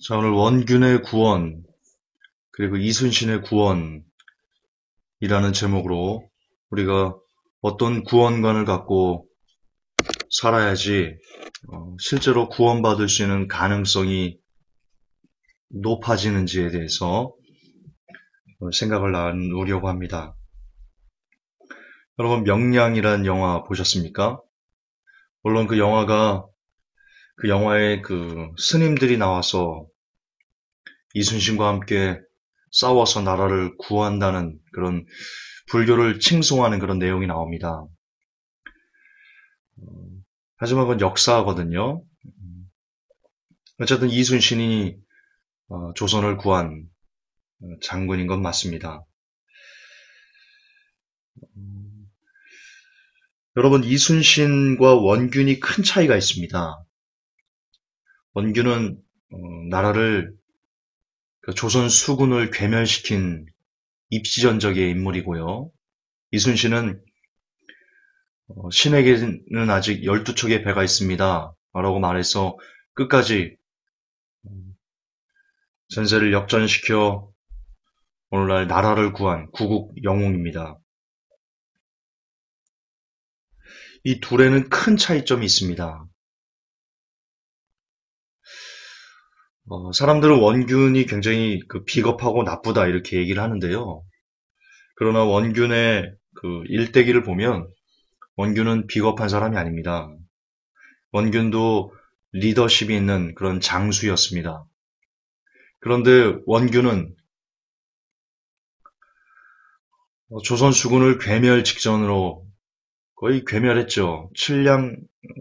자, 오늘 원균의 구원, 그리고 이순신의 구원이라는 제목으로 우리가 어떤 구원관을 갖고 살아야지 실제로 구원받을 수 있는 가능성이 높아지는지에 대해서 생각을 나누려고 합니다. 여러분, 명량이란 영화 보셨습니까? 물론 그 영화에 그 스님들이 나와서 이순신과 함께 싸워서 나라를 구한다는 그런 불교를 칭송하는 그런 내용이 나옵니다. 하지만 그건 역사거든요. 어쨌든 이순신이 조선을 구한 장군인 건 맞습니다. 여러분, 이순신과 원균이 큰 차이가 있습니다. 원균은 나라를 조선 수군을 괴멸시킨 입지전적의 인물이고요. 이순신은 신에게는 아직 12척의 배가 있습니다. 라고 말해서 끝까지 전세를 역전시켜 오늘날 나라를 구한 구국 영웅입니다. 이 둘에는 큰 차이점이 있습니다. 사람들은 원균이 굉장히 비겁하고 나쁘다 이렇게 얘기를 하는데요. 그러나 원균의 그 일대기를 보면 원균은 비겁한 사람이 아닙니다. 원균도 리더십이 있는 그런 장수였습니다. 그런데 원균은 조선 수군을 괴멸 직전으로 거의 괴멸했죠.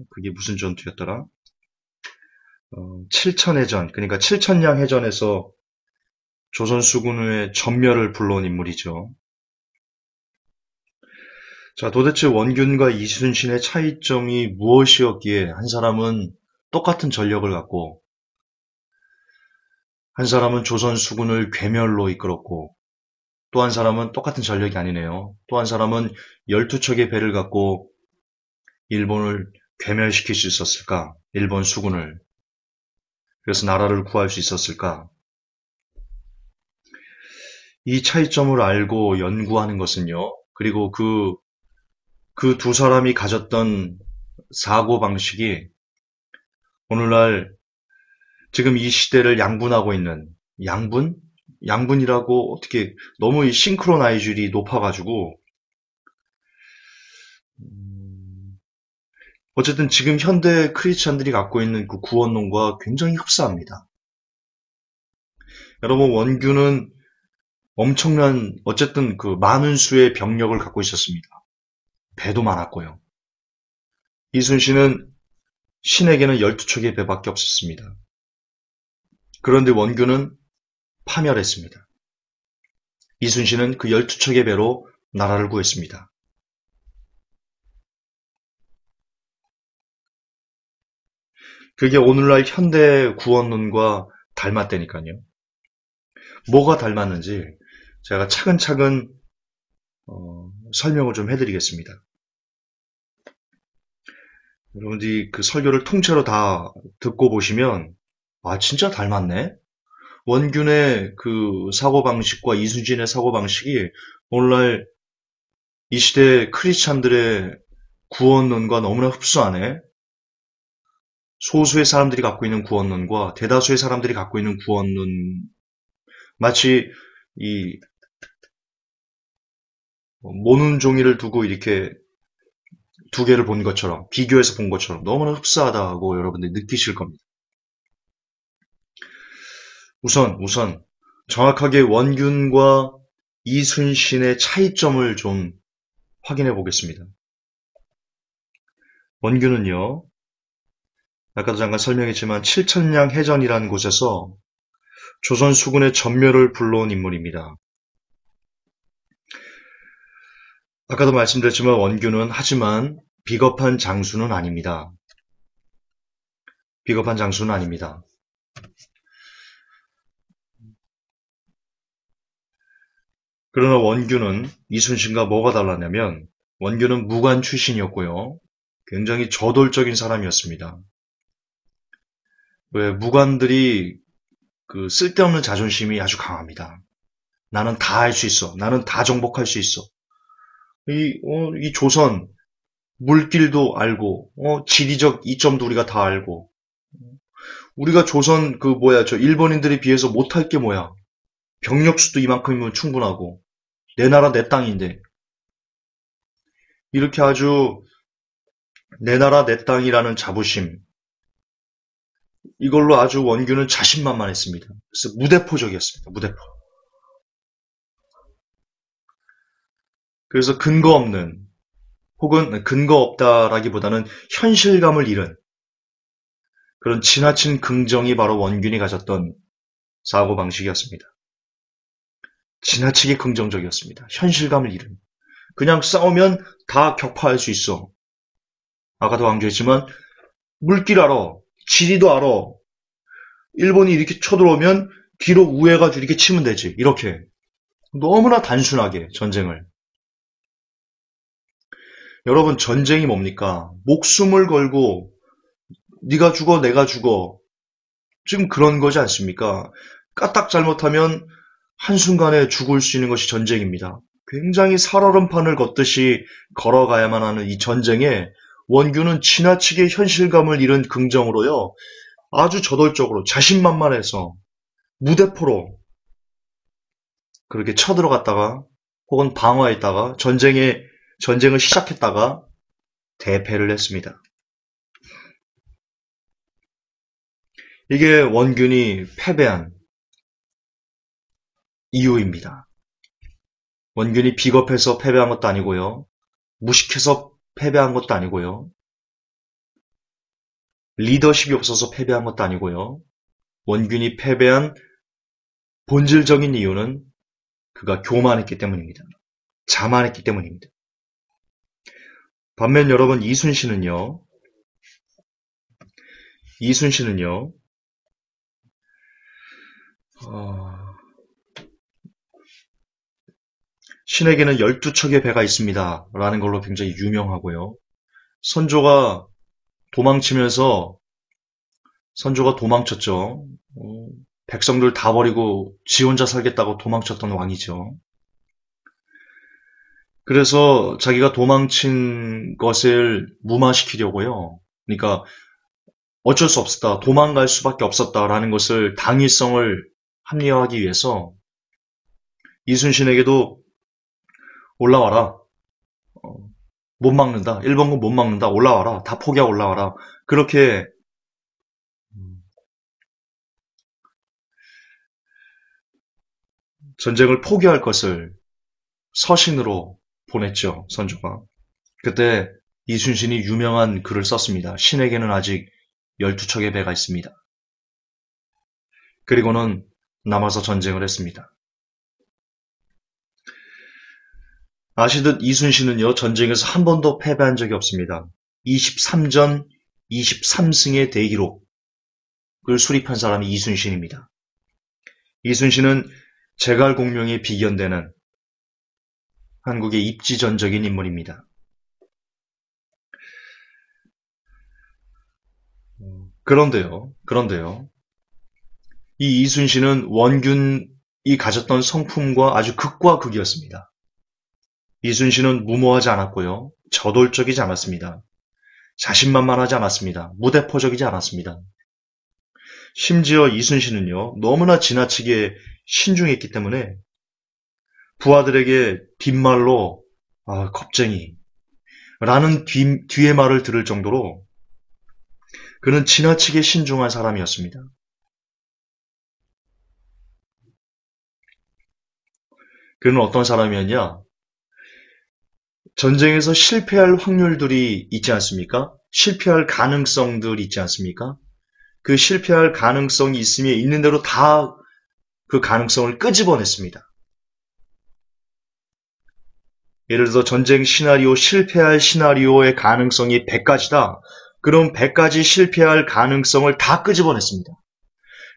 그게 무슨 전투였더라? 칠천해전, 그러니까 칠천량 해전에서 조선 수군의 전멸을 불러온 인물이죠. 자, 도대체 원균과 이순신의 차이점이 무엇이었기에 한 사람은 똑같은 전력을 갖고 한 사람은 조선 수군을 괴멸로 이끌었고 또 한 사람은 똑같은 전력이 아니네요. 또 한 사람은 12척의 배를 갖고 일본을 괴멸시킬 수 있었을까? 일본 수군을. 그래서 나라를 구할 수 있었을까? 이 차이점을 알고 연구하는 것은요. 그리고 그 두 사람이 가졌던 사고방식이 오늘날 지금 이 시대를 양분하고 있는 양분이라고 어떻게 너무 이 싱크로나이즐이 높아가지고 어쨌든 지금 현대 크리스찬들이 갖고 있는 그 구원론과 굉장히 흡사합니다. 여러분 원균은 엄청난 어쨌든 그 많은 수의 병력을 갖고 있었습니다. 배도 많았고요. 이순신은 신에게는 12척의 배밖에 없었습니다. 그런데 원균은 파멸했습니다. 이순신은 그 12척의 배로 나라를 구했습니다. 그게 오늘날 현대 구원론과 닮았다니까요. 뭐가 닮았는지 제가 차근차근 설명을 좀 해드리겠습니다. 여러분들이 그 설교를 통째로 다 듣고 보시면 진짜 닮았네. 원균의 그 사고방식과 이순신의 사고방식이 오늘날 이 시대 크리스찬들의 구원론과 너무나 흡사하네. 소수의 사람들이 갖고 있는 구원론과 대다수의 사람들이 갖고 있는 구원론 마치 이 모는 종이를 두고 이렇게 두 개를 본 것처럼 비교해서 본 것처럼 너무나 흡사하다고 여러분들이 느끼실 겁니다. 우선 정확하게 원균과 이순신의 차이점을 좀 확인해 보겠습니다. 원균은요, 아까도 잠깐 설명했지만 칠천량 해전이라는 곳에서 조선 수군의 전멸을 불러온 인물입니다. 아까도 말씀드렸지만 원균은 하지만 비겁한 장수는 아닙니다. 비겁한 장수는 아닙니다. 그러나 원균은 이순신과 뭐가 달랐냐면 원균은 무관 출신이었고요. 굉장히 저돌적인 사람이었습니다. 왜 무관들이 그 쓸데없는 자존심이 아주 강합니다. 나는 다 할 수 있어. 나는 다 정복할 수 있어. 이 조선, 물길도 알고, 지리적 이점도 우리가 다 알고, 우리가 조선, 저 일본인들에 비해서 못할 게 뭐야. 병력수도 이만큼이면 충분하고, 내 나라 내 땅인데, 이렇게 아주 내 나라 내 땅이라는 자부심, 이걸로 아주 원균은 자신만만했습니다. 그래서 무대포적이었습니다. 무대포. 그래서 근거 없는, 혹은 근거 없다라기보다는 현실감을 잃은 그런 지나친 긍정이 바로 원균이 가졌던 사고방식이었습니다. 지나치게 긍정적이었습니다. 현실감을 잃은. 그냥 싸우면 다 격파할 수 있어. 아까도 강조했지만 물길 알아. 지리도 알아. 일본이 이렇게 쳐들어오면 뒤로 우회해가지고 이렇게 치면 되지. 이렇게. 너무나 단순하게 전쟁을. 여러분 전쟁이 뭡니까? 목숨을 걸고 네가 죽어 내가 죽어. 지금 그런 거지 않습니까? 까딱 잘못하면 한순간에 죽을 수 있는 것이 전쟁입니다. 굉장히 살얼음판을 걷듯이 걸어가야만 하는 이 전쟁에 원균은 지나치게 현실감을 잃은 긍정으로요. 아주 저돌적으로 자신만만해서 무대포로 그렇게 쳐들어갔다가 혹은 방어했다가 전쟁을 시작했다가 대패를 했습니다. 이게 원균이 패배한 이유입니다. 원균이 비겁해서 패배한 것도 아니고요. 무식해서 패배한 것도 아니고요. 리더십이 없어서 패배한 것도 아니고요. 원균이 패배한 본질적인 이유는 그가 교만했기 때문입니다. 자만했기 때문입니다. 반면 여러분 이순신은요. 신에게는 12척의 배가 있습니다. 라는 걸로 굉장히 유명하고요. 선조가 도망쳤죠. 백성들 다 버리고 지 혼자 살겠다고 도망쳤던 왕이죠. 그래서 자기가 도망친 것을 무마시키려고요. 그러니까 어쩔 수 없었다. 도망갈 수밖에 없었다라는 것을 당위성을 합리화하기 위해서 이순신에게도 올라와라. 못 막는다. 일본군 못 막는다. 올라와라. 다 포기하고 올라와라. 그렇게 전쟁을 포기할 것을 서신으로 보냈죠. 선조가. 그때 이순신이 유명한 글을 썼습니다. 신에게는 아직 12척의 배가 있습니다. 그리고는 남아서 전쟁을 했습니다. 아시듯 이순신은요, 전쟁에서 한 번도 패배한 적이 없습니다. 23전 23승의 대기록을 수립한 사람이 이순신입니다. 이순신은 제갈공명에 비견되는 한국의 입지전적인 인물입니다. 그런데요. 이 이순신은 원균이 가졌던 성품과 아주 극과 극이었습니다. 이순신은 무모하지 않았고요. 저돌적이지 않았습니다. 자신만만하지 않았습니다. 무대포적이지 않았습니다. 심지어 이순신은요, 너무나 지나치게 신중했기 때문에 부하들에게 뒷말로 겁쟁이 라는 뒤의 말을 들을 정도로 그는 지나치게 신중한 사람이었습니다. 그는 어떤 사람이었냐? 전쟁에서 실패할 확률들이 있지 않습니까? 실패할 가능성들이 있지 않습니까? 그 실패할 가능성이 있는 대로 다 그 가능성을 끄집어냈습니다. 예를 들어서 전쟁 시나리오, 실패할 시나리오의 가능성이 100가지다. 그럼 100가지 실패할 가능성을 다 끄집어냈습니다.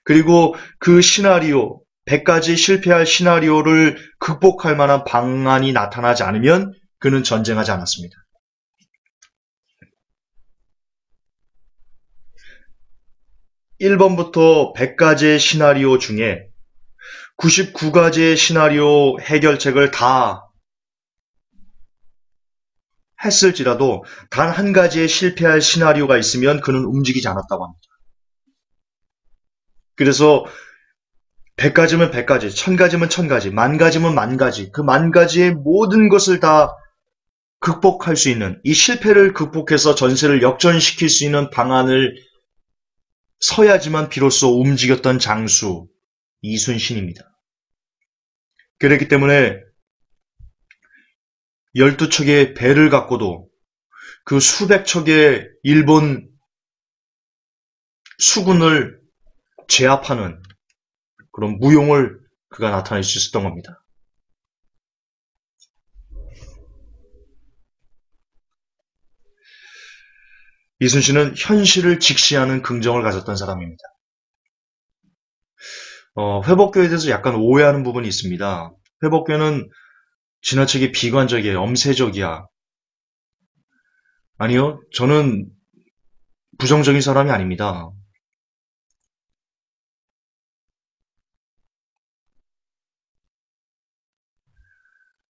그리고 그 시나리오, 100가지 실패할 시나리오를 극복할 만한 방안이 나타나지 않으면 그는 전쟁하지 않았습니다. 1번부터 100가지의 시나리오 중에 99가지의 시나리오 해결책을 다 했을지라도 단 한 가지의 실패할 시나리오가 있으면 그는 움직이지 않았다고 합니다. 그래서 100가지면 100가지, 1000가지면 1000가지, 10,000가지면 10,000가지, 그 10,000가지의 모든 것을 다 극복할 수 있는, 이 실패를 극복해서 전세를 역전시킬 수 있는 방안을 서야지만 비로소 움직였던 장수 이순신입니다. 그렇기 때문에 12척의 배를 갖고도 그 수백 척의 일본 수군을 제압하는 그런 무용을 그가 나타낼 수 있었던 겁니다. 이순신은 현실을 직시하는 긍정을 가졌던 사람입니다. 회복교에 대해서 약간 오해하는 부분이 있습니다. 회복교는 지나치게 비관적이에요. 엄세적이야. 아니요. 저는 부정적인 사람이 아닙니다.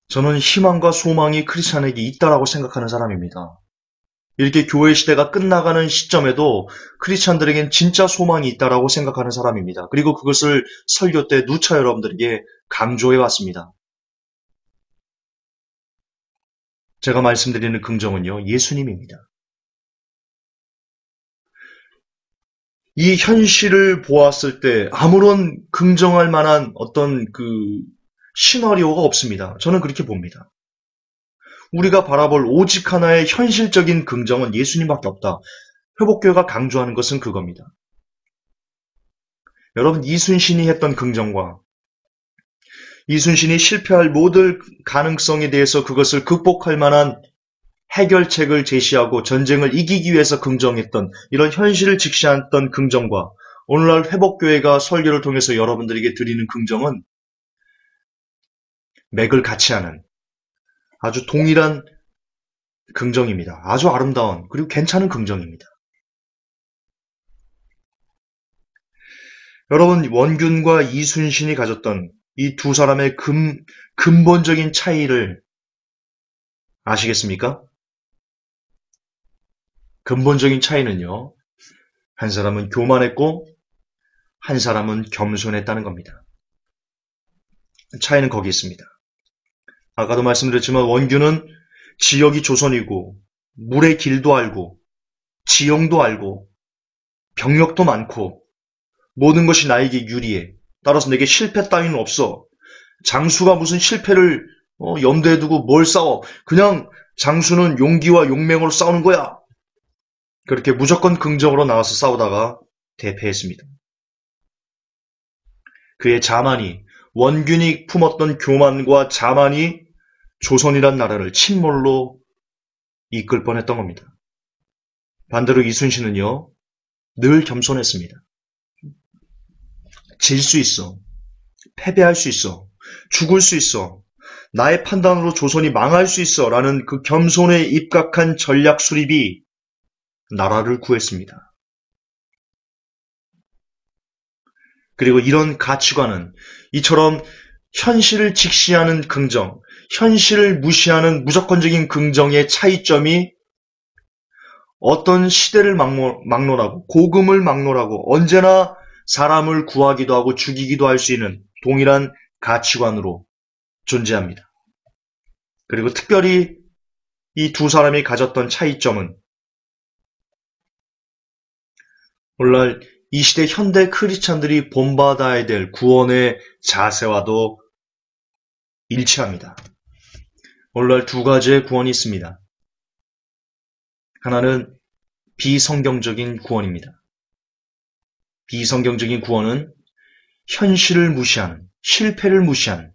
저는 희망과 소망이 크리스찬에게 있다라고 생각하는 사람입니다. 이렇게 교회 시대가 끝나가는 시점에도 크리스찬들에겐 진짜 소망이 있다라고 생각하는 사람입니다. 그리고 그것을 설교 때 누차 여러분들에게 강조해 왔습니다. 제가 말씀드리는 긍정은요, 예수님입니다. 이 현실을 보았을 때 아무런 긍정할 만한 어떤 그 시나리오가 없습니다. 저는 그렇게 봅니다. 우리가 바라볼 오직 하나의 현실적인 긍정은 예수님밖에 없다. 회복교회가 강조하는 것은 그겁니다. 여러분, 이순신이 했던 긍정과 이순신이 실패할 모든 가능성에 대해서 그것을 극복할 만한 해결책을 제시하고 전쟁을 이기기 위해서 긍정했던 이런 현실을 직시했던 긍정과 오늘날 회복교회가 설교를 통해서 여러분들에게 드리는 긍정은 맥을 같이 하는 아주 동일한 긍정입니다. 아주 아름다운 그리고 괜찮은 긍정입니다. 여러분, 원균과 이순신이 가졌던 이 두 사람의 근본적인 차이를 아시겠습니까? 근본적인 차이는요, 한 사람은 교만했고 한 사람은 겸손했다는 겁니다. 차이는 거기 있습니다. 아까도 말씀드렸지만 원균은 지역이 조선이고 물의 길도 알고 지형도 알고 병력도 많고 모든 것이 나에게 유리해. 따라서 내게 실패 따위는 없어. 장수가 무슨 실패를 염두에 두고 뭘 싸워. 그냥 장수는 용기와 용맹으로 싸우는 거야. 그렇게 무조건 긍정으로 나와서 싸우다가 대패했습니다. 그의 자만이, 원균이 품었던 교만과 자만이 조선이란 나라를 침몰로 이끌 뻔했던 겁니다. 반대로 이순신은요, 늘 겸손했습니다. 질 수 있어. 패배할 수 있어. 죽을 수 있어. 나의 판단으로 조선이 망할 수 있어. 라는 그 겸손에 입각한 전략 수립이 나라를 구했습니다. 그리고 이런 가치관은 이처럼 현실을 직시하는 긍정, 현실을 무시하는 무조건적인 긍정의 차이점이 어떤 시대를 막론하고 고금을 막론하고 언제나 사람을 구하기도 하고 죽이기도 할 수 있는 동일한 가치관으로 존재합니다. 그리고 특별히 이 두 사람이 가졌던 차이점은 오늘날 이 시대 현대 크리스찬들이 본받아야 될 구원의 자세와도 일치합니다. 오늘날 두 가지의 구원이 있습니다. 하나는 비성경적인 구원입니다. 비성경적인 구원은 현실을 무시하는, 실패를 무시하는,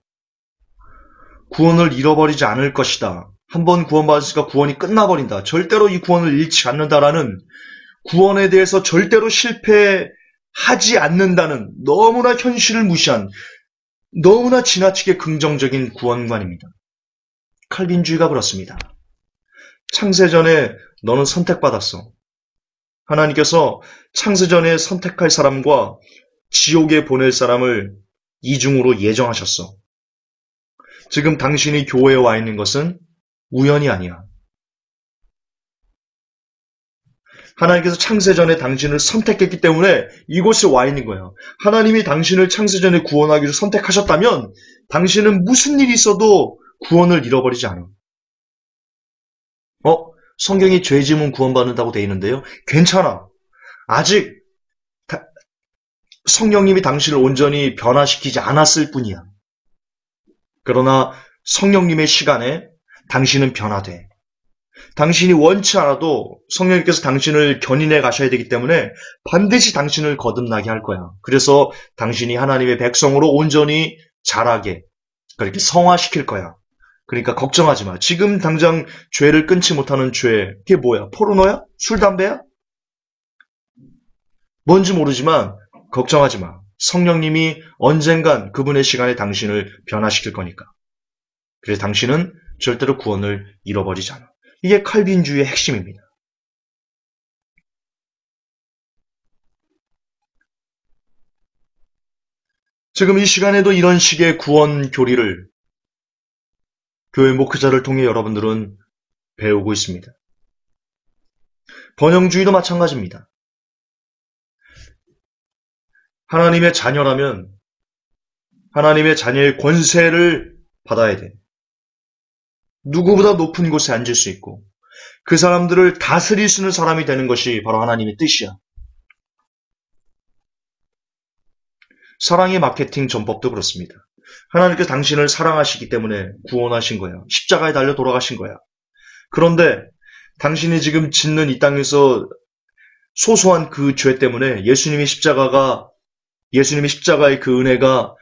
구원을 잃어버리지 않을 것이다. 한번 구원받았으니까 구원이 끝나버린다. 절대로 이 구원을 잃지 않는다라는 구원에 대해서 절대로 실패하지 않는다는 너무나 현실을 무시한 너무나 지나치게 긍정적인 구원관입니다. 칼빈주의가 그렇습니다. 창세전에 너는 선택받았어. 하나님께서 창세전에 선택할 사람과 지옥에 보낼 사람을 이중으로 예정하셨어. 지금 당신이 교회에 와 있는 것은 우연이 아니야. 하나님께서 창세전에 당신을 선택했기 때문에 이곳에 와 있는 거예요. 하나님이 당신을 창세전에 구원하기로 선택하셨다면 당신은 무슨 일이 있어도 구원을 잃어버리지 않아. 성경이 죄 지으면 구원받는다고 돼 있는데요. 괜찮아. 아직 성령님이 당신을 온전히 변화시키지 않았을 뿐이야. 그러나 성령님의 시간에 당신은 변화돼. 당신이 원치 않아도 성령님께서 당신을 견인해 가셔야 되기 때문에 반드시 당신을 거듭나게 할 거야. 그래서 당신이 하나님의 백성으로 온전히 자라게 그렇게 성화시킬 거야. 그러니까 걱정하지 마. 지금 당장 죄를 끊지 못하는 죄, 그게 뭐야? 포르노야? 술, 담배야? 뭔지 모르지만 걱정하지 마. 성령님이 언젠간 그분의 시간에 당신을 변화시킬 거니까. 그래서 당신은 절대로 구원을 잃어버리지 않아. 이게 칼빈주의의 핵심입니다. 지금 이 시간에도 이런 식의 구원 교리를 교회 목회자를 통해 여러분들은 배우고 있습니다. 번영주의도 마찬가지입니다. 하나님의 자녀라면 하나님의 자녀의 권세를 받아야 돼. 누구보다 높은 곳에 앉을 수 있고 그 사람들을 다스릴 수 있는 사람이 되는 것이 바로 하나님의 뜻이야. 사랑의 마케팅 전법도 그렇습니다. 하나님께서 당신을 사랑하시기 때문에 구원하신 거야. 십자가에 달려 돌아가신 거야. 그런데 당신이 지금 짓는 이 땅에서 소소한 그 죄 때문에 예수님의 십자가의 그 은혜가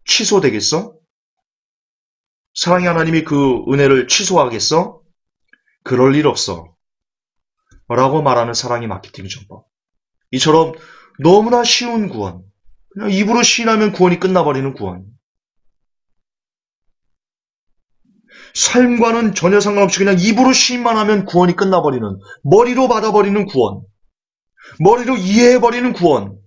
취소되겠어? 사랑의 하나님이 그 은혜를 취소하겠어? 그럴 일 없어. 라고 말하는 사랑의 마케팅 전법. 이처럼 너무나 쉬운 구원. 그냥 입으로 시인하면 구원이 끝나버리는 구원. 삶과는 전혀 상관없이 그냥 입으로 시인만 하면 구원이 끝나버리는, 머리로 받아버리는 구원. 머리로 이해해버리는 구원.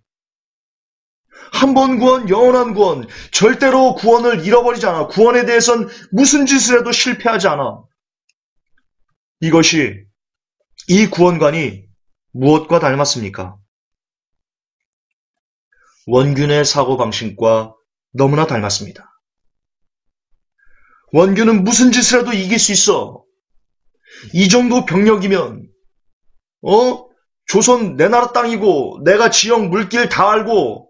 한 번 구원, 영원한 구원. 절대로 구원을 잃어버리지 않아. 구원에 대해선 무슨 짓을 해도 실패하지 않아. 이 구원관이 무엇과 닮았습니까? 원균의 사고방식과 너무나 닮았습니다. 원균은 무슨 짓을 해도 이길 수 있어. 이 정도 병력이면 조선 내 나라 땅이고 내가 지형 물길 다 알고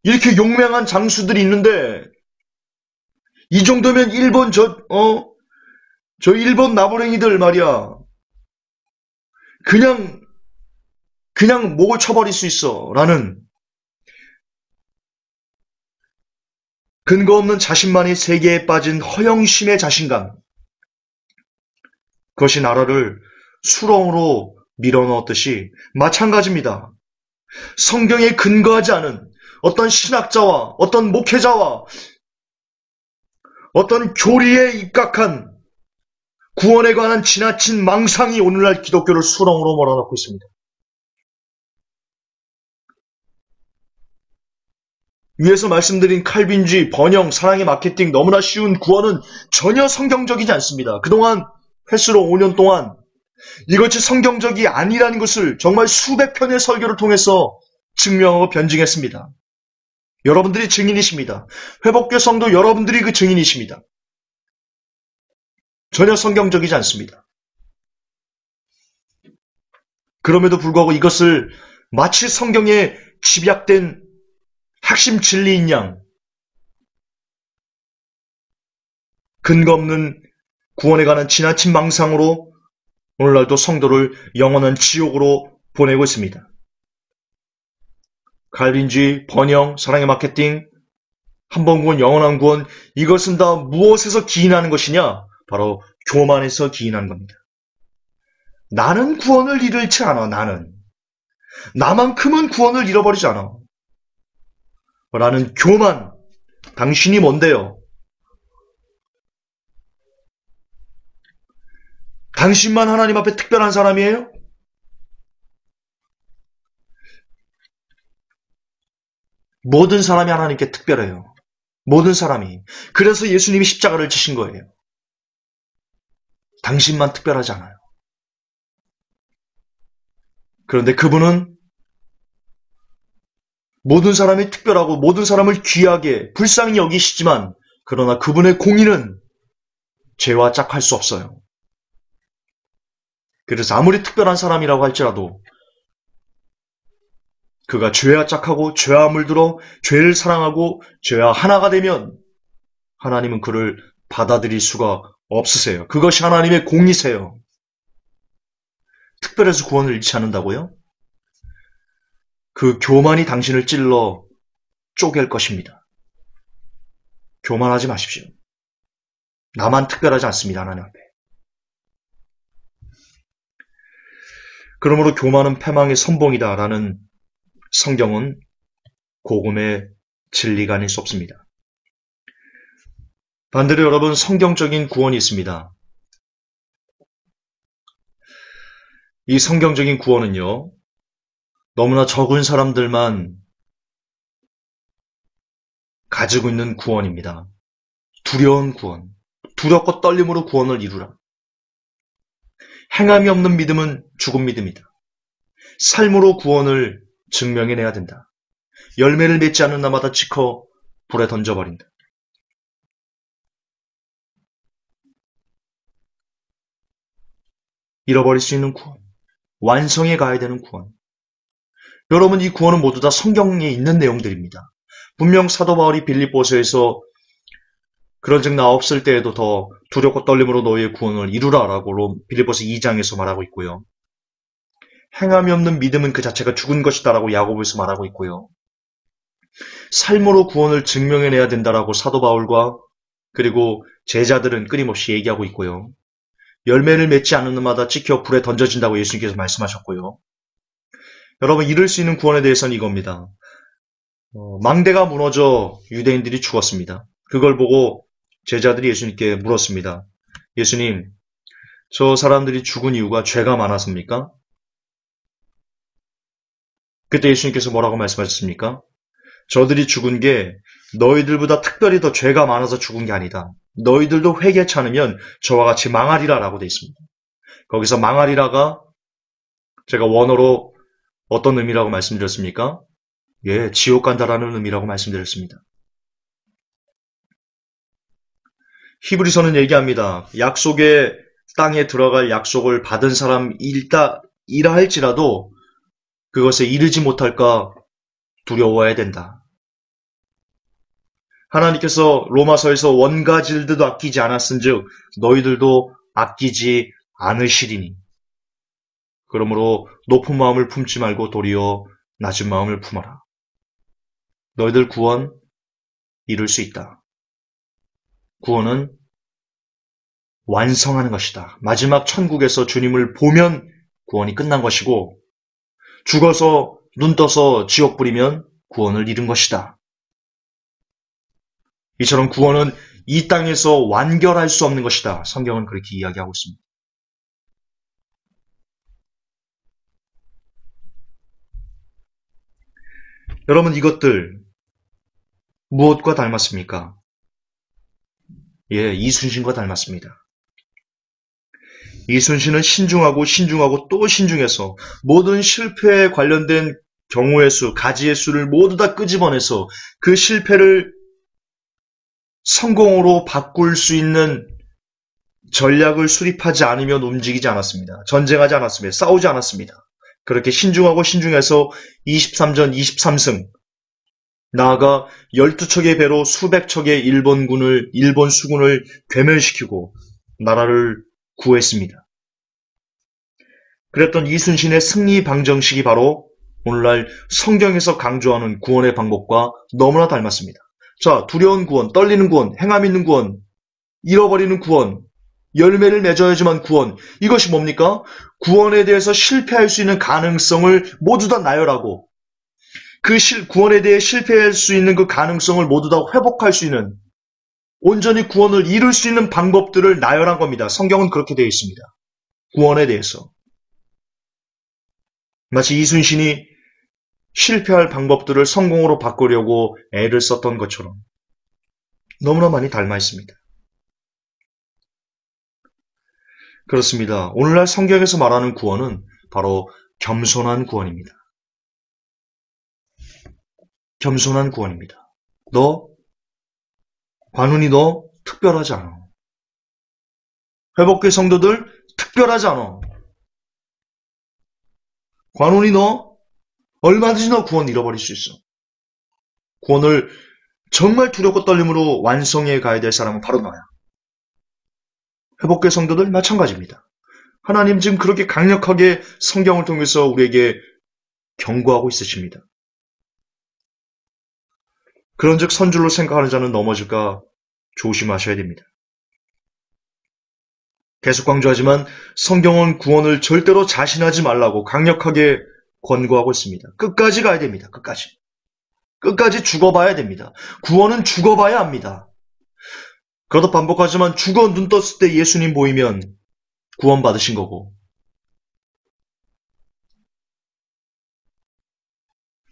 이렇게 용맹한 장수들이 있는데 이 정도면 일본 저 일본 나부랭이들 말이야. 그냥 목을 쳐버릴 수 있어. 라는 근거 없는 자신만의 세계에 빠진 허영심의 자신감. 그것이 나라를 수렁으로 밀어넣었듯이 마찬가지입니다. 성경에 근거하지 않은 어떤 신학자와 어떤 목회자와 어떤 교리에 입각한 구원에 관한 지나친 망상이 오늘날 기독교를 수렁으로 몰아넣고 있습니다. 위에서 말씀드린 칼빈주의, 번영, 사랑의 마케팅, 너무나 쉬운 구원은 전혀 성경적이지 않습니다. 그동안 횟수로 5년 동안 이것이 성경적이 아니라는 것을 정말 수백 편의 설교를 통해서 증명하고 변증했습니다. 여러분들이 증인이십니다. 회복교 성도 여러분들이 그 증인이십니다. 전혀 성경적이지 않습니다. 그럼에도 불구하고 이것을 마치 성경에 집약된 핵심 진리인 양 근거 없는 구원에 관한 지나친 망상으로 오늘날도 성도를 영원한 지옥으로 보내고 있습니다. 칼빈주의, 번영, 사랑의 마케팅, 한 번 구원, 영원한 구원, 이것은 다 무엇에서 기인하는 것이냐? 바로 교만에서 기인하는 겁니다. 나는 구원을 잃지 않아. 나만큼은 구원을 잃어버리지 않아. 라는 교만. 당신이 뭔데요? 당신만 하나님 앞에 특별한 사람이에요? 모든 사람이 하나님께 특별해요. 모든 사람이. 그래서 예수님이 십자가를 지신 거예요. 당신만 특별하지 않아요. 그런데 그분은 모든 사람이 특별하고 모든 사람을 귀하게 불쌍히 여기시지만 그러나 그분의 공의는 죄와 짝할 수 없어요. 그래서 아무리 특별한 사람이라고 할지라도 그가 죄와 짝하고 죄와 물들어 죄를 사랑하고 죄와 하나가 되면 하나님은 그를 받아들일 수가 없으세요. 그것이 하나님의 공의세요. 특별해서 구원을 잃지 않는다고요? 그 교만이 당신을 찔러 쪼갤 것입니다. 교만하지 마십시오. 나만 특별하지 않습니다. 하나님 앞에. 그러므로 교만은 패망의 선봉이다라는 성경은 복음의 진리가 아닐 수 없습니다. 반대로 여러분, 성경적인 구원이 있습니다. 이 성경적인 구원은요, 너무나 적은 사람들만 가지고 있는 구원입니다. 두려운 구원, 두렵고 떨림으로 구원을 이루라. 행함이 없는 믿음은 죽은 믿음이다. 삶으로 구원을 증명해내야 된다. 열매를 맺지 않는 나마다 찍어 불에 던져버린다. 잃어버릴 수 있는 구원, 완성해 가야 되는 구원. 여러분, 이 구원은 모두 다 성경에 있는 내용들입니다. 분명 사도 바울이 빌립보서에서 그런즉 나 없을 때에도 더 두렵고 떨림으로 너희의 구원을 이루라라고 빌립보서 2장에서 말하고 있고요. 행함이 없는 믿음은 그 자체가 죽은 것이다라고 야고보에서 말하고 있고요. 삶으로 구원을 증명해내야 된다라고 사도 바울과 그리고 제자들은 끊임없이 얘기하고 있고요. 열매를 맺지 않는 놈마다 찍혀 불에 던져진다고 예수님께서 말씀하셨고요. 여러분, 이룰 수 있는 구원에 대해서는 이겁니다. 망대가 무너져 유대인들이 죽었습니다. 그걸 보고 제자들이 예수님께 물었습니다. 예수님, 저 사람들이 죽은 이유가 죄가 많아서입니까? 그때 예수님께서 뭐라고 말씀하셨습니까? 저들이 죽은 게 너희들보다 특별히 더 죄가 많아서 죽은 게 아니다. 너희들도 회개치 않으면 저와 같이 망하리라 라고 되어 있습니다. 거기서 망하리라가 제가 원어로 어떤 의미라고 말씀드렸습니까? 예, 지옥 간다라는 의미라고 말씀드렸습니다. 히브리서는 얘기합니다. 약속의 땅에 들어갈 약속을 받은 사람이라 할지라도 그것에 이르지 못할까 두려워해야 된다. 하나님께서 로마서에서 원가질도 아끼지 않았은즉 너희들도 아끼지 않으시리니. 그러므로 높은 마음을 품지 말고 도리어 낮은 마음을 품어라. 너희들 구원 이룰 수 있다. 구원은 완성하는 것이다. 마지막 천국에서 주님을 보면 구원이 끝난 것이고 죽어서 눈 떠서 지옥 뿌리면 구원을 잃은 것이다. 이처럼 구원은 이 땅에서 완결할 수 없는 것이다. 성경은 그렇게 이야기하고 있습니다. 여러분, 이것들 무엇과 닮았습니까? 예, 이순신과 닮았습니다. 이순신은 신중하고 또 신중해서 모든 실패에 관련된 경우의 수, 가지의 수를 모두 다 끄집어내서 그 실패를 성공으로 바꿀 수 있는 전략을 수립하지 않으면 움직이지 않았습니다. 전쟁하지 않았습니다. 싸우지 않았습니다. 그렇게 신중해서 23전 23승, 나아가 12척의 배로 수백 척의 일본 수군을 괴멸시키고 나라를 구했습니다. 그랬던 이순신의 승리 방정식이 바로 오늘날 성경에서 강조하는 구원의 방법과 너무나 닮았습니다. 자, 두려운 구원, 떨리는 구원, 행함 있는 구원, 잃어버리는 구원, 열매를 맺어야지만 구원. 이것이 뭡니까? 구원에 대해서 실패할 수 있는 가능성을 모두 다 나열하고 그 구원에 대해 실패할 수 있는 그 가능성을 모두 다 회복할 수 있는 온전히 구원을 이룰 수 있는 방법들을 나열한 겁니다. 성경은 그렇게 되어 있습니다. 구원에 대해서. 마치 이순신이 실패할 방법들을 성공으로 바꾸려고 애를 썼던 것처럼 너무나 많이 닮아 있습니다. 그렇습니다. 오늘날 성경에서 말하는 구원은 바로 겸손한 구원입니다. 겸손한 구원입니다. 관훈이 너 특별하지 않아. 회복교회 성도들 특별하지 않아. 관훈이 너 얼마든지 너 구원 잃어버릴 수 있어. 구원을 정말 두렵고 떨림으로 완성해 가야 될 사람은 바로 너야. 회복교회 성도들 마찬가지입니다. 하나님 지금 그렇게 강력하게 성경을 통해서 우리에게 경고하고 있으십니다. 그런즉 선줄로 생각하는 자는 넘어질까 조심하셔야 됩니다. 계속 강조하지만 성경은 구원을 절대로 자신하지 말라고 강력하게 권고하고 있습니다. 끝까지 가야 됩니다. 끝까지. 끝까지 죽어봐야 됩니다. 구원은 죽어봐야 합니다. 그러다 반복하지만 죽어 눈 떴을 때 예수님 보이면 구원 받으신 거고,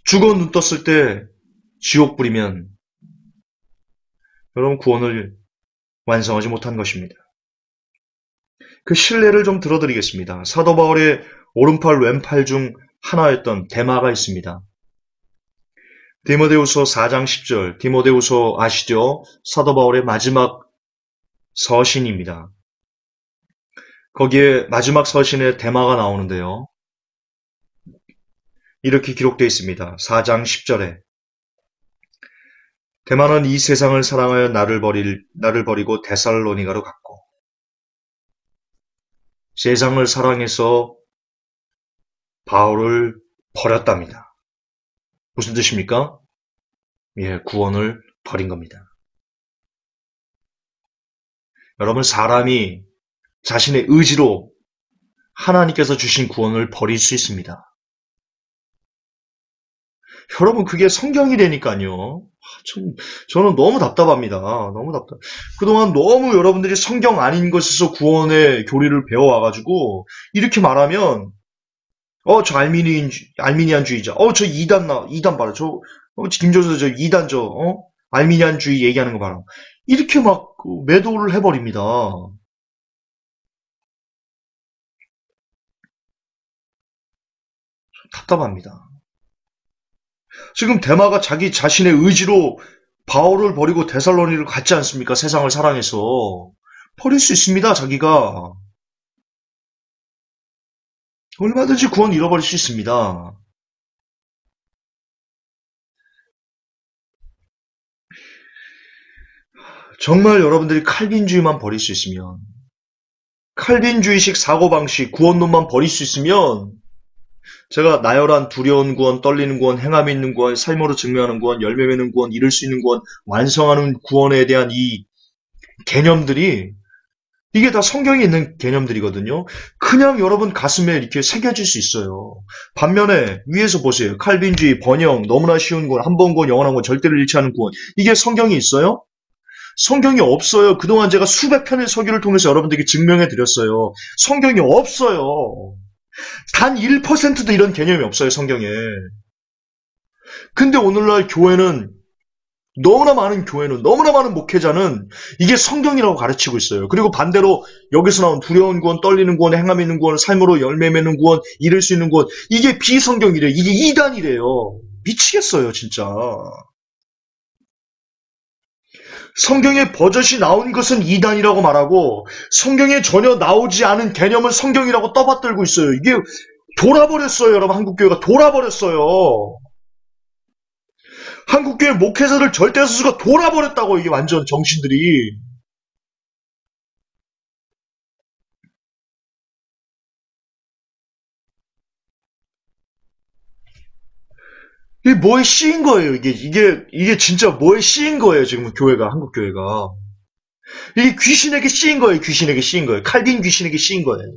죽어 눈 떴을 때 지옥 불이면 여러분 구원을 완성하지 못한 것입니다. 그 신뢰를 좀 들어드리겠습니다. 사도 바울의 오른팔 왼팔 중 하나였던 데마가 있습니다. 디모데후서 4장 10절, 디모데후서 아시죠? 사도 바울의 마지막 서신입니다. 거기에 마지막 서신에 데마가 나오는데요. 이렇게 기록되어 있습니다. 4장 10절에 데마는 이 세상을 사랑하여 나를 버리고 데살로니가로 갔고, 세상을 사랑해서 바울을 버렸답니다. 무슨 뜻입니까? 예, 구원을 버린 겁니다. 여러분, 사람이 자신의 의지로 하나님께서 주신 구원을 버릴 수 있습니다. 여러분, 그게 성경이 되니까요. 저는 너무 답답합니다. 너무 답답. 그동안 너무 여러분들이 성경 아닌 것에서 구원의 교리를 배워와가지고, 이렇게 말하면, 저 알미니안주의자, 저 이단 봐라. 김조수 이단 알미니안주의 얘기하는 거 봐라. 이렇게 막 매도를 해버립니다. 답답합니다. 지금 데마가 자기 자신의 의지로 바울을 버리고 데살로니를 갔지 않습니까? 세상을 사랑해서. 버릴 수 있습니다, 자기가. 얼마든지 구원 잃어버릴 수 있습니다. 정말 여러분들이 칼빈주의만 버릴 수 있으면, 칼빈주의식 사고방식, 구원론만 버릴 수 있으면, 제가 나열한 두려운 구원, 떨리는 구원, 행함이 있는 구원, 삶으로 증명하는 구원, 열매 맺는 구원, 이룰 수 있는 구원, 완성하는 구원에 대한 이 개념들이, 이게 다 성경에 있는 개념들이거든요. 그냥 여러분 가슴에 이렇게 새겨질 수 있어요. 반면에 위에서 보세요. 칼빈주의, 번영, 너무나 쉬운 구원, 한 번 구원, 영원한 구원, 절대를 잃지 않은 구원. 이게 성경이 있어요? 성경이 없어요. 그동안 제가 수백 편의 설교를 통해서 여러분들에게 증명해 드렸어요. 성경이 없어요. 단 1%도 이런 개념이 없어요, 성경에. 근데 오늘날 너무나 많은 목회자는 이게 성경이라고 가르치고 있어요. 그리고 반대로 여기서 나온 두려운 구원, 떨리는 구원, 행함 있는 구원, 삶으로 열매 맺는 구원, 이룰 수 있는 구원, 이게 비성경이래요. 이게 이단이래요. 미치겠어요, 진짜. 성경에 버젓이 나온 것은 이단이라고 말하고 성경에 전혀 나오지 않은 개념은 성경이라고 떠받들고 있어요. 이게 돌아버렸어요. 여러분, 한국교회가 돌아버렸어요. 한국교회 목회자들 절대소수가 돌아버렸다고. 이게 완전 정신들이. 이게 뭐에 씌인 거예요. 이게 진짜 뭐에 씌인 거예요. 지금 한국교회가. 이게 귀신에게 씌인 거예요. 귀신에게 씌인 거예요. 칼빈 귀신에게 씌인 거예요.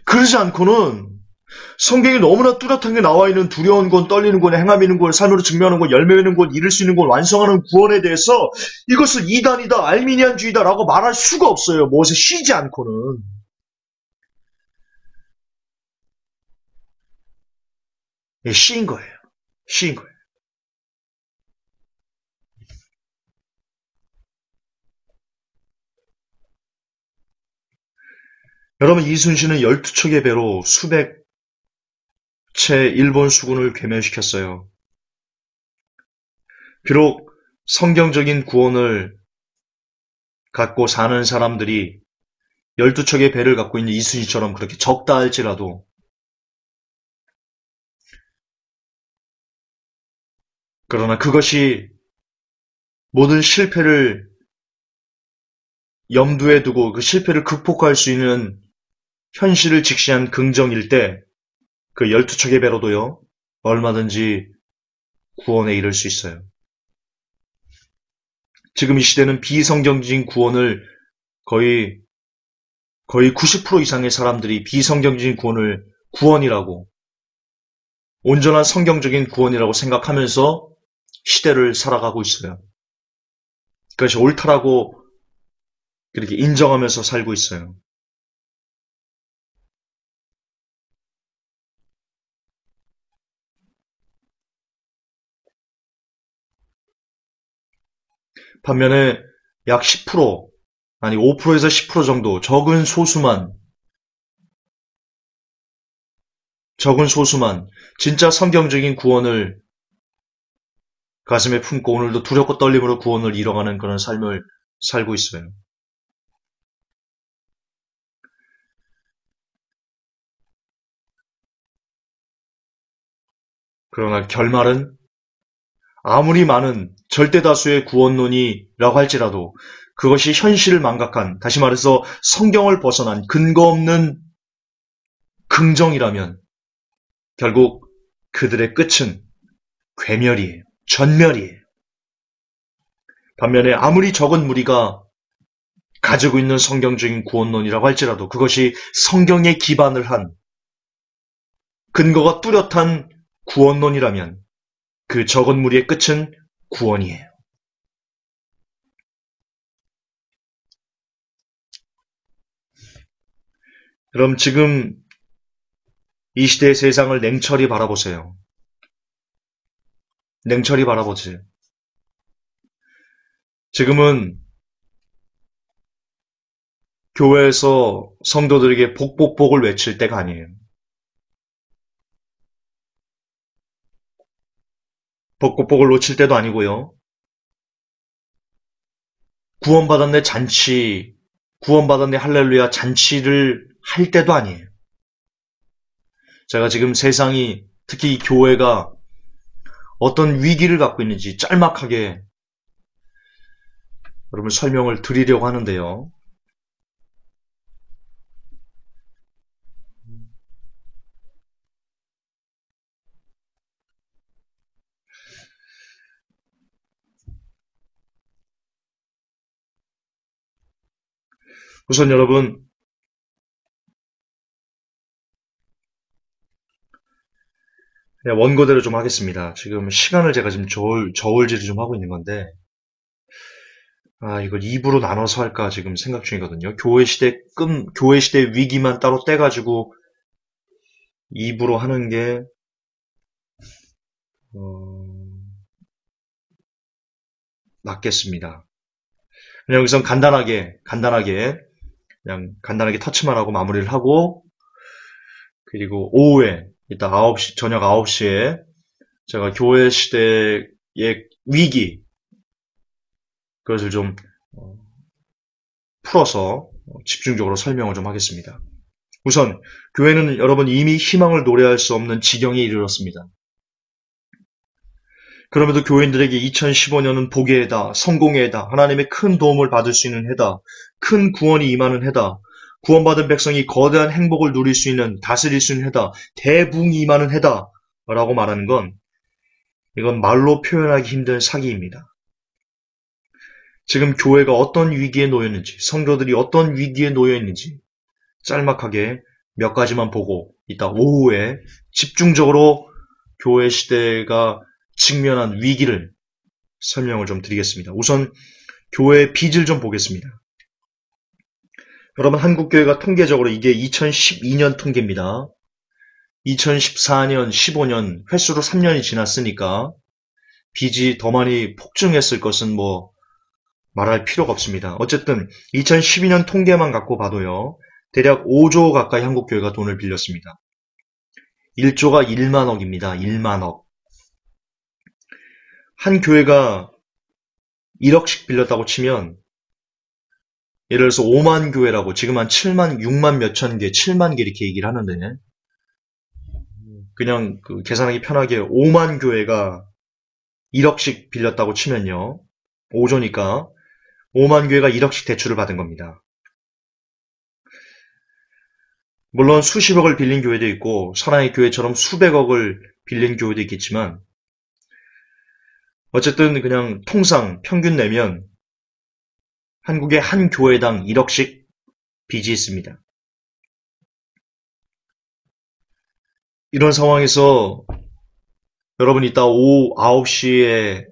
그러지 않고는 성경에 너무나 뚜렷하게 나와 있는 두려운 구원, 떨리는 구원, 행함 있는 구원, 삶으로 증명하는 구원, 열매 맺는 구원, 이룰 수 있는 구원, 완성하는 구원에 대해서 이것을 이단이다, 알미니안주의다라고 말할 수가 없어요. 무엇에 쉬지 않고는. 시인 거예요. 시인 거예요. 여러분, 이순신은 12척의 배로 수백 채 일본 수군을 괴멸시켰어요. 비록 성경적인 구원을 갖고 사는 사람들이 12척의 배를 갖고 있는 이순신처럼 그렇게 적다 할지라도 그러나 그것이 모든 실패를 염두에 두고 그 실패를 극복할 수 있는 현실을 직시한 긍정일 때 그 12척의 배로도요, 얼마든지 구원에 이를 수 있어요. 지금 이 시대는 비성경적인 구원을 거의 90% 이상의 사람들이 비성경적인 구원을 구원이라고, 온전한 성경적인 구원이라고 생각하면서 시대를 살아가고 있어요. 그것이 옳다라고 그렇게 인정하면서 살고 있어요. 반면에 약 10%, 아니 5%에서 10% 정도 적은 소수만 진짜 성경적인 구원을 가슴에 품고 오늘도 두렵고 떨림으로 구원을 이뤄가는 그런 삶을 살고 있어요. 그러나 결말은 아무리 많은 절대 다수의 구원론이라고 할지라도 그것이 현실을 망각한, 다시 말해서 성경을 벗어난 근거 없는 긍정이라면 결국 그들의 끝은 괴멸이에요. 전멸이에요. 반면에 아무리 적은 무리가 가지고 있는 성경적인 구원론이라고 할지라도 그것이 성경에 기반을 한 근거가 뚜렷한 구원론이라면 그 적은 무리의 끝은 구원이에요. 그럼 지금 이 시대의 세상을 냉철히 바라보세요. 냉철히 바라보세요. 지금은 교회에서 성도들에게 복복복을 외칠 때가 아니에요. 복복복을 놓칠 때도 아니고요. 구원받았네 잔치, 구원받았네 할렐루야 잔치를 할 때도 아니에요. 제가 지금 세상이, 특히 교회가 어떤 위기를 갖고 있는지 짤막하게 여러분 설명을 드리려고 하는데요. 우선 여러분, 원고대로 좀 하겠습니다. 지금 시간을 제가 지금 저울질을 좀 하고 있는 건데, 이걸 2부로 나눠서 할까 지금 생각 중이거든요. 교회 시대 위기만 따로 떼가지고 2부로 하는 게, 낫겠습니다. 그냥 여기서 간단하게, 그냥 간단하게 터치만 하고 마무리를 하고, 그리고 오후에, 이따 9시, 저녁 9시에 제가 교회 시대의 위기, 그것을 좀 풀어서 집중적으로 설명을 좀 하겠습니다. 우선 교회는 여러분 이미 희망을 노래할 수 없는 지경에 이르렀습니다. 그럼에도 교인들에게 2015년은 복의 해다, 성공의 해다, 하나님의 큰 도움을 받을 수 있는 해다, 큰 구원이 임하는 해다, 구원받은 백성이 거대한 행복을 누릴 수 있는, 다스릴 수 있는 해다, 대붕이 임하는 해다 라고 말하는 건 이건 말로 표현하기 힘든 사기입니다. 지금 교회가 어떤 위기에 놓였는지, 성도들이 어떤 위기에 놓여있는지 짤막하게 몇 가지만 보고 이따 오후에 집중적으로 교회 시대가 직면한 위기를 설명을 좀 드리겠습니다. 우선 교회의 빚을 좀 보겠습니다. 여러분 한국교회가 통계적으로 이게 2012년 통계입니다. 2014년, 15년, 횟수로 3년이 지났으니까 빚이 더 많이 폭증했을 것은 뭐 말할 필요가 없습니다. 어쨌든 2012년 통계만 갖고 봐도요. 대략 5조 가까이 한국교회가 돈을 빌렸습니다. 1조가 1만억입니다. 1만억. 한 교회가 1억씩 빌렸다고 치면 예를 들어서 5만 교회라고 지금 한 7만, 6만 몇천 개, 7만 개 이렇게 얘기를 하는데 그냥 그 계산하기 편하게 5만 교회가 1억씩 빌렸다고 치면요. 5조니까 5만 교회가 1억씩 대출을 받은 겁니다. 물론 수십억을 빌린 교회도 있고 사랑의 교회처럼 수백억을 빌린 교회도 있겠지만 어쨌든 그냥 통상 평균 내면 한국의 한 교회당 1억씩 빚이 있습니다. 이런 상황에서 여러분 이따 오후 9시에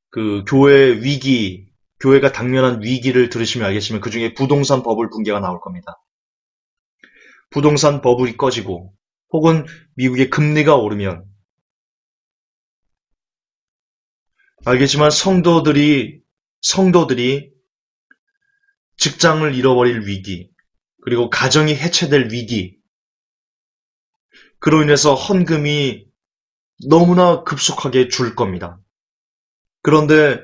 그 교회 위기, 교회가 당면한 위기를 들으시면 알겠지만 그 중에 부동산 버블 붕괴가 나올 겁니다. 부동산 버블이 꺼지고 혹은 미국의 금리가 오르면 알겠지만 성도들이 직장을 잃어버릴 위기, 그리고 가정이 해체될 위기, 그로 인해서 헌금이 너무나 급속하게 줄 겁니다. 그런데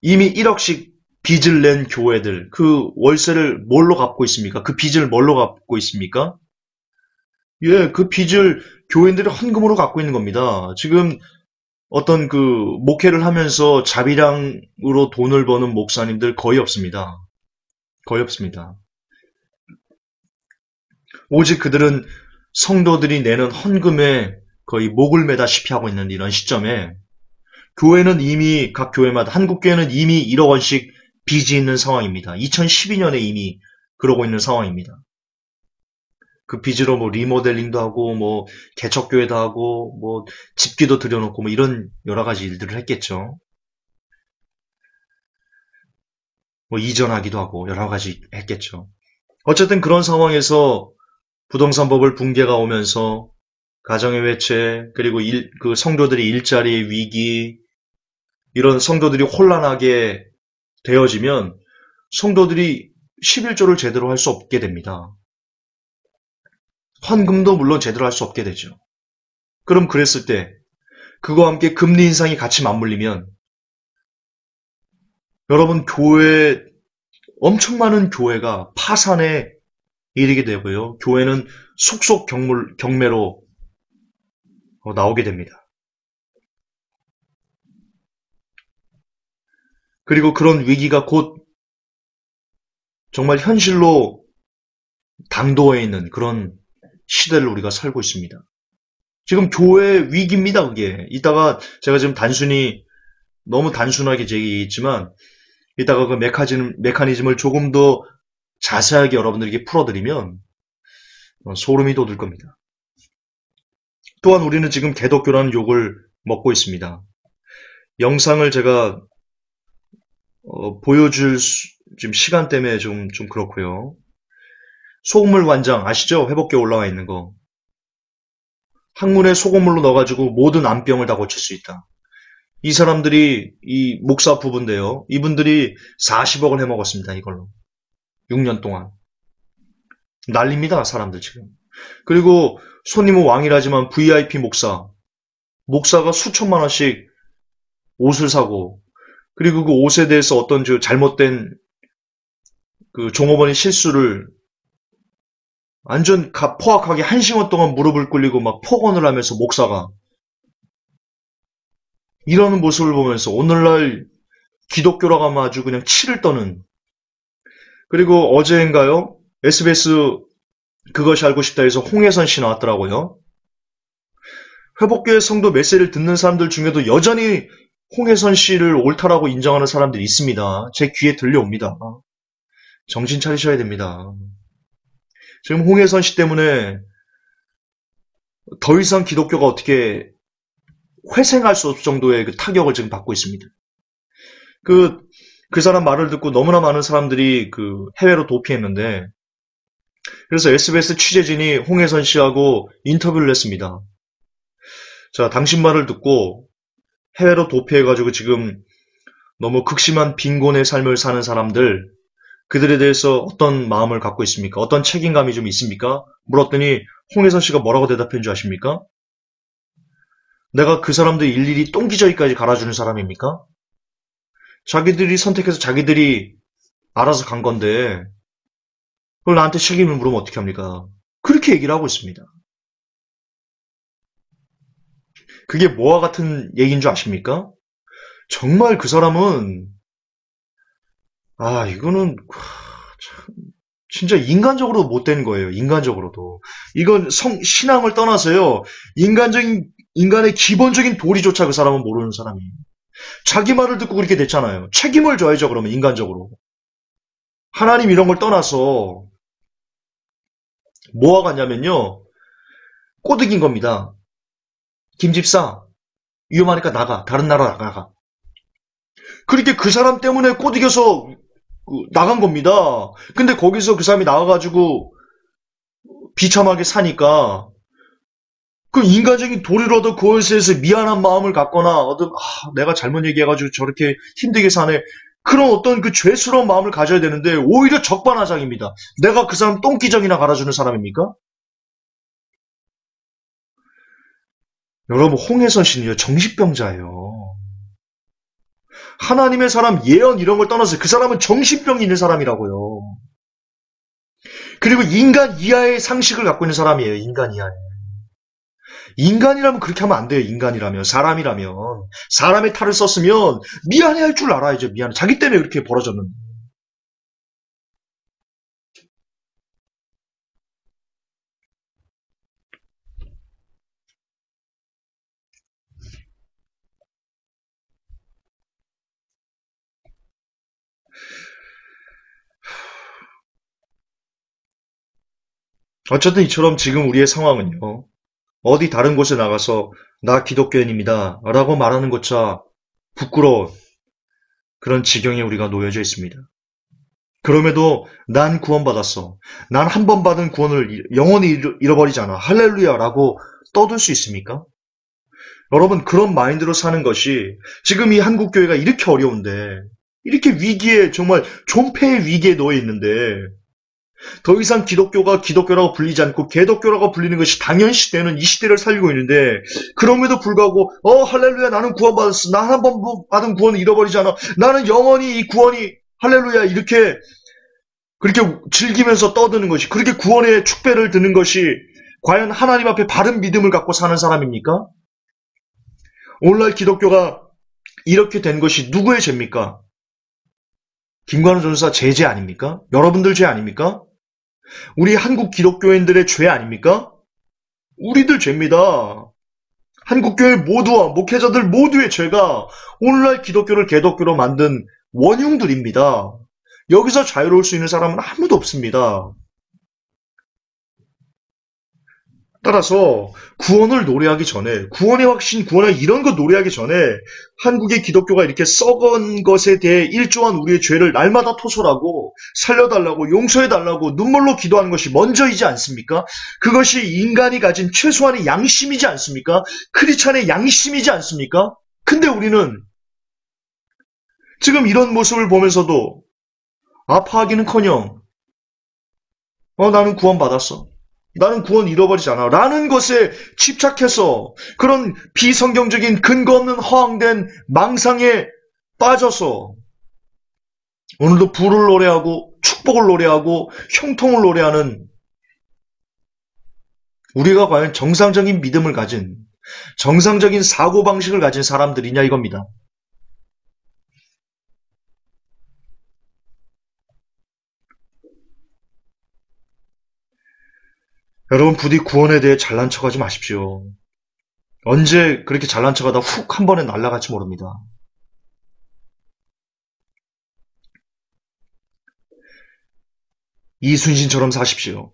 이미 1억씩 빚을 낸 교회들, 그 월세를 뭘로 갚고 있습니까? 그 빚을 뭘로 갚고 있습니까? 예, 그 빚을 교인들이 헌금으로 갖고 있는 겁니다. 지금 어떤 그 목회를 하면서 자비량으로 돈을 버는 목사님들 거의 없습니다. 거의 없습니다. 오직 그들은 성도들이 내는 헌금에 거의 목을 매다시피 하고 있는 이런 시점에 교회는 이미 각 교회마다 한국 교회는 이미 1억 원씩 빚이 있는 상황입니다. 2012년에 이미 그러고 있는 상황입니다. 그 빚으로 뭐 리모델링도 하고 뭐 개척교회도 하고 뭐 집기도 들여놓고 뭐 이런 여러 가지 일들을 했겠죠. 뭐 이전하기도 하고 여러 가지 했겠죠. 어쨌든 그런 상황에서 부동산 버블 붕괴가 오면서 가정의 회체 그리고 그 성도들의 일자리의 위기 이런 성도들이 혼란하게 되어지면 성도들이 11조를 제대로 할 수 없게 됩니다. 헌금도 물론 제대로 할 수 없게 되죠. 그럼 그랬을 때 그거와 함께 금리 인상이 같이 맞물리면 여러분 교회 엄청 많은 교회가 파산에 이르게 되고요. 교회는 속속 경매로 나오게 됩니다. 그리고 그런 위기가 곧 정말 현실로 당도해 있는 그런 시대를 우리가 살고 있습니다. 지금 교회 위기입니다, 그게. 이따가 제가 지금 너무 단순하게 얘기했지만, 이따가 그 메커니즘을 조금 더 자세하게 여러분들에게 풀어드리면, 소름이 돋을 겁니다. 또한 우리는 지금 개독교라는 욕을 먹고 있습니다. 영상을 제가, 보여줄, 지금 시간 때문에 좀 그렇고요. 소금물 관장 아시죠? 회복기에 올라와 있는 거. 항문에 소금물로 넣어가지고 모든 암병을 다 고칠 수 있다. 이 사람들이 이 목사 부부인데요. 이분들이 40억을 해먹었습니다. 이걸로. 6년 동안. 난립니다. 사람들 지금. 그리고 손님은 왕이라지만 VIP 목사가 수천만 원씩 옷을 사고 그리고 그 옷에 대해서 어떤 잘못된 그 종업원의 실수를 완전 포악하게 1시간 동안 무릎을 꿇리고 막 폭언을 하면서 목사가 이러는 모습을 보면서 오늘날 기독교라고 하면 아주 그냥 치를 떠는 그리고 어제인가요? SBS 그것이 알고 싶다 해서 홍혜선 씨 나왔더라고요. 회복교회 성도 메시지를 듣는 사람들 중에도 여전히 홍혜선 씨를 옳다라고 인정하는 사람들이 있습니다. 제 귀에 들려옵니다. 정신 차리셔야 됩니다. 지금 홍혜선 씨 때문에 더 이상 기독교가 어떻게 회생할 수 없을 정도의 그 타격을 지금 받고 있습니다. 그 사람 말을 듣고 너무나 많은 사람들이 그 해외로 도피했는데 그래서 SBS 취재진이 홍해선 씨하고 인터뷰를 했습니다. 자, 당신 말을 듣고 해외로 도피해가지고 지금 너무 극심한 빈곤의 삶을 사는 사람들, 그들에 대해서 어떤 마음을 갖고 있습니까? 어떤 책임감이 좀 있습니까? 물었더니 홍해선 씨가 뭐라고 대답한 줄 아십니까? 내가 그 사람들 일일이 똥기저귀까지 갈아주는 사람입니까? 자기들이 선택해서 자기들이 알아서 간 건데 그걸 나한테 책임을 물으면 어떻게 합니까? 그렇게 얘기를 하고 있습니다. 그게 뭐와 같은 얘기인 줄 아십니까? 정말 그 사람은 이거는 진짜 인간적으로 못된 거예요. 인간적으로도. 이건 신앙을 떠나서요. 인간의 기본적인 도리조차 그 사람은 모르는 사람이에요. 자기 말을 듣고 그렇게 됐잖아요. 책임을 져야죠, 그러면 인간적으로. 하나님 이런 걸 떠나서 뭐와 같냐면요. 꼬드긴 겁니다. 김집사, 위험하니까 나가. 다른 나라 나가. 그렇게 그 사람 때문에 꼬드겨서 나간 겁니다. 근데 거기서 그 사람이 나와가지고 비참하게 사니까 그 인간적인 도리를 얻어 그것에서 미안한 마음을 갖거나 내가 잘못 얘기해가지고 저렇게 힘들게 사네. 그런 어떤 그 죄스러운 마음을 가져야 되는데 오히려 적반하장입니다. 내가 그 사람 똥기정이나 갈아주는 사람입니까? 여러분, 홍해선 씨는요, 정신병자예요. 하나님의 사람, 예언 이런 걸 떠나서 그 사람은 정신병이 있는 사람이라고요. 그리고 인간 이하의 상식을 갖고 있는 사람이에요. 인간 이하의. 인간이라면 그렇게 하면 안 돼요. 인간이라면. 사람이라면. 사람의 탈을 썼으면 미안해할 줄 알아야죠. 미안해. 자기 때문에 그렇게 벌어졌는데. 어쨌든 이처럼 지금 우리의 상황은요. 어디 다른 곳에 나가서 나 기독교인입니다. 라고 말하는 것조차 부끄러운 그런 지경에 우리가 놓여져 있습니다. 그럼에도 난 구원받았어. 난 한 번 받은 구원을 영원히 잃어버리지 않아. 할렐루야 라고 떠들 수 있습니까? 여러분, 그런 마인드로 사는 것이 지금 이 한국교회가 이렇게 어려운데, 이렇게 위기에, 정말 존폐의 위기에 놓여 있는데, 더 이상 기독교가 기독교라고 불리지 않고 개독교라고 불리는 것이 당연시되는 이 시대를 살고 있는데, 그럼에도 불구하고 할렐루야, 나는 구원받았어. 나 한 번 받은 구원을 잃어버리지 않아. 나는 영원히 이 구원이 할렐루야, 이렇게 그렇게 즐기면서 떠드는 것이, 그렇게 구원의 축배를 드는 것이 과연 하나님 앞에 바른 믿음을 갖고 사는 사람입니까? 오늘날 기독교가 이렇게 된 것이 누구의 죄입니까? 김관우 전사 제 죄 아닙니까? 여러분들 죄 아닙니까? 우리 한국 기독교인들의 죄 아닙니까? 우리들 죄입니다. 한국교회 모두와 목회자들 모두의 죄가 오늘날 기독교를 개독교로 만든 원흉들입니다. 여기서 자유로울 수 있는 사람은 아무도 없습니다. 따라서 구원을 노래하기 전에, 구원의 확신, 구원의 이런 거 노래하기 전에 한국의 기독교가 이렇게 썩은 것에 대해 일조한 우리의 죄를 날마다 토설하고 살려달라고 용서해달라고 눈물로 기도하는 것이 먼저이지 않습니까? 그것이 인간이 가진 최소한의 양심이지 않습니까? 크리스찬의 양심이지 않습니까? 근데 우리는 지금 이런 모습을 보면서도 아파하기는커녕 나는 구원받았어. 나는 구원 잃어버리지 않아. 라는 것에 집착해서 그런 비성경적인 근거 없는 허황된 망상에 빠져서 오늘도 부를 노래하고 축복을 노래하고 형통을 노래하는 우리가 과연 정상적인 믿음을 가진 정상적인 사고방식을 가진 사람들이냐 이겁니다. 여러분 부디 구원에 대해 잘난 척하지 마십시오. 언제 그렇게 잘난 척하다 훅 한 번에 날아갈지 모릅니다. 이순신처럼 사십시오.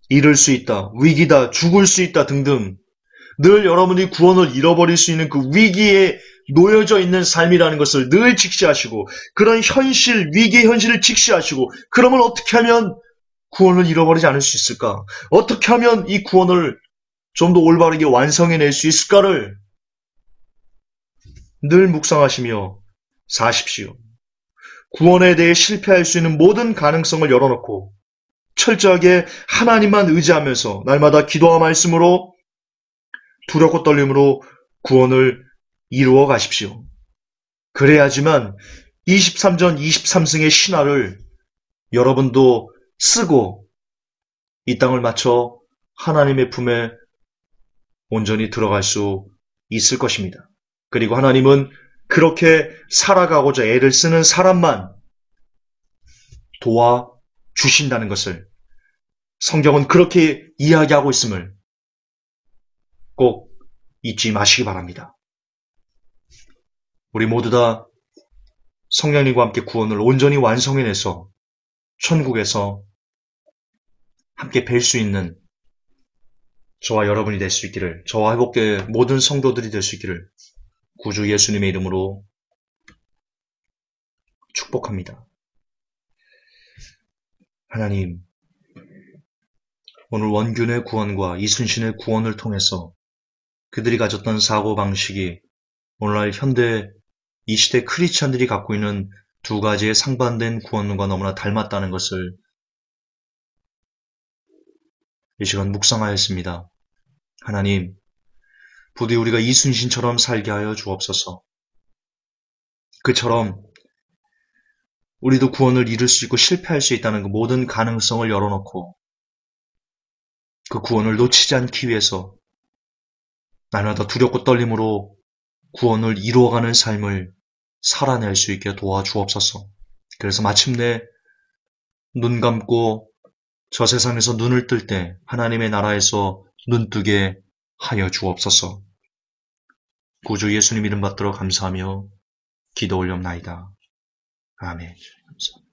잃을 수 있다, 위기다, 죽을 수 있다 등등 늘 여러분이 구원을 잃어버릴 수 있는 그 위기에 놓여져 있는 삶이라는 것을 늘 직시하시고 그런 현실, 위기의 현실을 직시하시고 그러면 어떻게 하면 구원을 잃어버리지 않을 수 있을까? 어떻게 하면 이 구원을 좀 더 올바르게 완성해낼 수 있을까를 늘 묵상하시며 사십시오. 구원에 대해 실패할 수 있는 모든 가능성을 열어놓고 철저하게 하나님만 의지하면서 날마다 기도와 말씀으로 두렵고 떨림으로 구원을 이루어 가십시오. 그래야지만 23전 23승의 신화를 여러분도 쓰고 이 땅을 맞춰 하나님의 품에 온전히 들어갈 수 있을 것입니다. 그리고 하나님은 그렇게 살아가고자 애를 쓰는 사람만 도와주신다는 것을 성경은 그렇게 이야기하고 있음을 꼭 잊지 마시기 바랍니다. 우리 모두 다 성령님과 함께 구원을 온전히 완성해내서 천국에서 함께 뵐 수 있는 저와 여러분이 될 수 있기를, 저와 회복교회 모든 성도들이 될 수 있기를 구주 예수님의 이름으로 축복합니다. 하나님, 오늘 원균의 구원과 이순신의 구원을 통해서 그들이 가졌던 사고방식이 오늘날 현대 이 시대 크리스찬들이 갖고 있는 두 가지의 상반된 구원과 너무나 닮았다는 것을 이 시간 묵상하였습니다. 하나님, 부디 우리가 이순신처럼 살게 하여 주옵소서. 그처럼 우리도 구원을 이룰 수 있고 실패할 수 있다는 그 모든 가능성을 열어놓고 그 구원을 놓치지 않기 위해서 날마다 두렵고 떨림으로 구원을 이루어가는 삶을 살아낼 수 있게 도와주옵소서. 그래서 마침내 눈 감고 저 세상에서 눈을 뜰 때 하나님의 나라에서 눈뜨게 하여 주옵소서. 구주 예수님 이름 받들어 감사하며 기도 올려옵나이다. 아멘. 감사합니다.